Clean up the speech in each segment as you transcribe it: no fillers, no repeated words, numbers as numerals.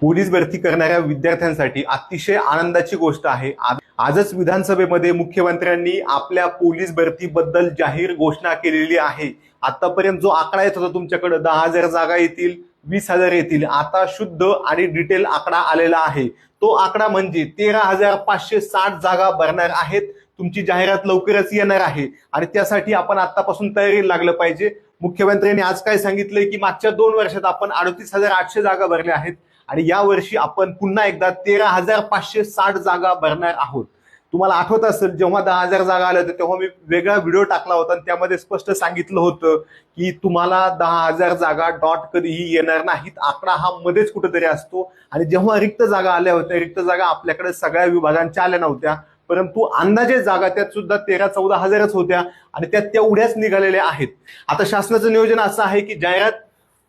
Police भरती करणाऱ्या विद्यार्थ्यांसाठी अतिशय आनंदाची गोष्ट आहे। आजच विधानसभेमध्ये मुख्यमंत्र्यांनी आपल्या पोलीस भरतीबद्दल जाहीर घोषणा केलेली आहे। आतापर्यंत जो आकडा येत होता तुमच्याकडे 10,000 जागा येतील, 20,000 येतील, आता शुद्ध आणि डिटेल आकडा आलेला आहे। तो आकडा म्हणजे 13,560 जागा भरणार आहेत। तुमची जाहिरात लवकरच येणार आहे आणि त्यासाठी आपण आतापासून तयारीला लागलं पाहिजे। मुख्यमंत्र्यांनी आज काय सांगितलंय की मागच्या 2 वर्षात आपण 38,800 जागा भरल्या आहेत आणि या वर्षी आपण पुन्हा एकदा 13,560 जागा भरणार आहोत। तुम्हाला आठवत असेल जेव्हा 10,000 जागा आल्या होत्या तेव्हा मी वेगळा व्हिडिओ टाकला होता आणि त्यामध्ये स्पष्ट सांगितलं होतं की तुम्हाला 10,000 जागा डॉट कधीही येणार नाहीत, आकडा हा मध्येच कुठेतरी असतो। आणि जेव्हा रिक्त जागा आल्या होत्या, रिक्त जागा आपल्याकडे सगळ्या विभागांच्या आल्या नव्हत्या, परंतु अंदाजे जागा त्यात सुद्धा 13-14 हजारच होत्या आणि त्यात तेवढ्याच निघालेल्या आहेत। आता शासनाचं नियोजन असं आहे की जाहिरात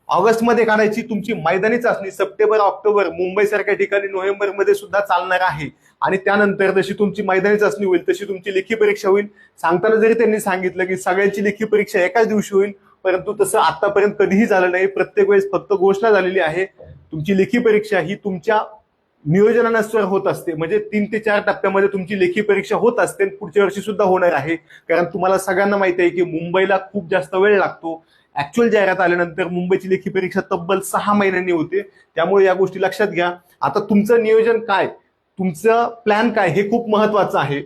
ऑगस्ट मध्ये काढायची, तुमची मैदानी चाचणी सप्टेंबर ऑक्टोबर मुंबई सारख्या ठिकाणी नोव्हेंबर मध्ये सुद्धा चालणार आहे आणि त्यानंतर जशी तुमची मैदानी चाचणी होईल तशी तुमची लेखी परीक्षा होईल। सांगताना जरी त्यांनी सांगितलं की सगळ्यांची लेखी परीक्षा एकाच दिवशी होईल, परंतु तसं आतापर्यंत कधीही झालं नाही। प्रत्येक वेळेस फक्त घोषणा झालेली आहे। तुमची लेखी परीक्षा ही तुमच्या नियोजनानुसार होत असते, म्हणजे 3 ते 4 टप्प्यामध्ये तुमची लेखी परीक्षा होत असते। पुढच्या वर्षी सुद्धा होणार आहे, कारण तुम्हाला सगळ्यांना माहिती आहे की मुंबईला खूप जास्त वेळ लागतो। ऍक्च्युअल जाहिरात आल्यानंतर मुंबईची लेखी परीक्षा तब्बल 6 महिन्यांनी होते, त्यामुळे या गोष्टी लक्षात घ्या। आता तुमचं नियोजन काय, तुमचं प्लॅन काय हे खूप महत्वाचं आहे।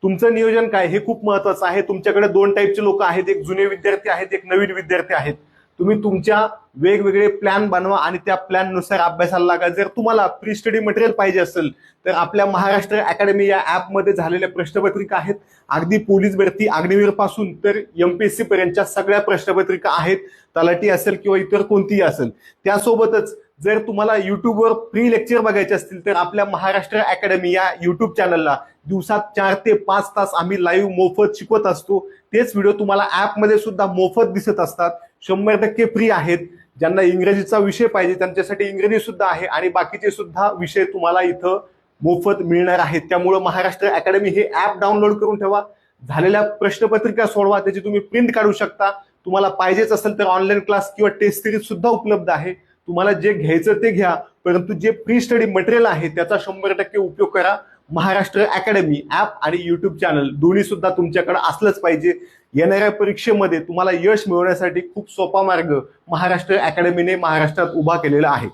तुमचं नियोजन काय हे खूप महत्वाचं आहे। तुमच्याकडे 2 टाईपचे लोक आहेत, एक जुने विद्यार्थी आहेत, एक नवीन विद्यार्थी आहेत। तुम्ही तुमच्या वेगवेगळे प्लॅन बनवा आणि त्या प्लॅन नुसार अभ्यासाला लागा। जर तुम्हाला प्री स्टडी मटेरियल पाहिजे असेल तर आपल्या महाराष्ट्र अकॅडमी या ऍपमध्ये झालेल्या प्रश्नपत्रिका आहेत। अगदी पोलीस भरती अग्निवीर पासून तर एमपीएससी पर्यंतच्या सगळ्या प्रश्नपत्रिका आहेत, तलाठी असेल किंवा इतर कोणतीही असेल। त्यासोबतच जर तुम्हाला युट्यूबवर फ्री लेक्चर बघायचे असतील तर आपल्या महाराष्ट्र अकॅडमी या युट्यूब चॅनलला दिवसात 4 ते 5 तास आम्ही लाईव्ह मोफत शिकवत असतो। तेच व्हिडिओ तुम्हाला ऍपमध्ये सुद्धा मोफत दिसत असतात, 100% फ्री आहेत। ज्यांना इंग्रजीचा विषय पाहिजे त्यांच्यासाठी इंग्रजी सुद्धा आहे आणि बाकीचे सुद्धा विषय तुम्हाला इथं मोफत मिळणार आहेत। त्यामुळे महाराष्ट्र अकॅडमी हे ऍप डाउनलोड करून ठेवा, झालेल्या प्रश्नपत्रिका सोडवा, त्याची तुम्ही प्रिंट काढू शकता। तुम्हाला पाहिजेच असेल तर ऑनलाईन क्लास किंवा टेस्ट सिरीज सुद्धा उपलब्ध आहे। तुम्हाला जे घ्यायचं ते घ्या, परंतु जे प्री स्टडी मटेरियल आहे त्याचा 100% उपयोग करा। महाराष्ट्र अकॅडमी ऍप आणि युट्यूब चॅनल दोन्ही सुद्धा तुमच्याकडे असलंच पाहिजे। येणाऱ्या परीक्षेमध्ये तुम्हाला यश मिळवण्यासाठी खूप सोपा मार्ग महाराष्ट्र अकॅडमीने महाराष्ट्रात उभा केलेला आहे।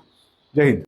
जय हिंद।